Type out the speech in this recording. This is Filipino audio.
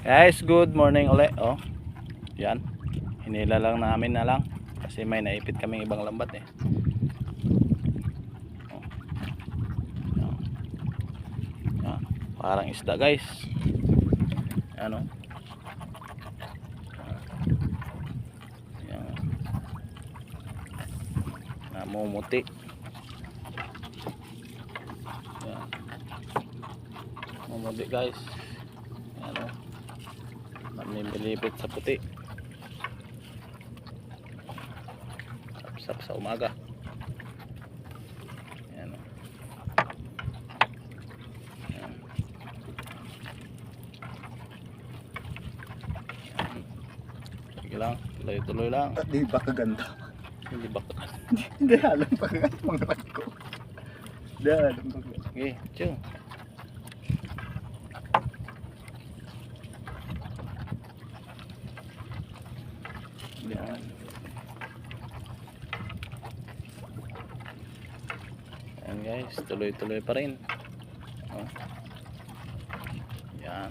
Guys, good morning ulit. Oh, yan. Hinila lang namin na lang. Kasi may naipit kaming ibang lambat eh. Oh, yan. Yan. Parang isda guys. Ano? Yan. Namumuti. Yan. Namumuti guys. Ano? Namimilipit sa puti. Sapsap sa umaga. Yan. Yan. Sige lang, tuloy-tuloy lang. Di ba kaganda? Hindi ba? Hindi alam pa mga rat ko. Hindi alam pa. Sige, chung. Yan. Yan guys, tuloy-tuloy pa rin. Oh. Yan.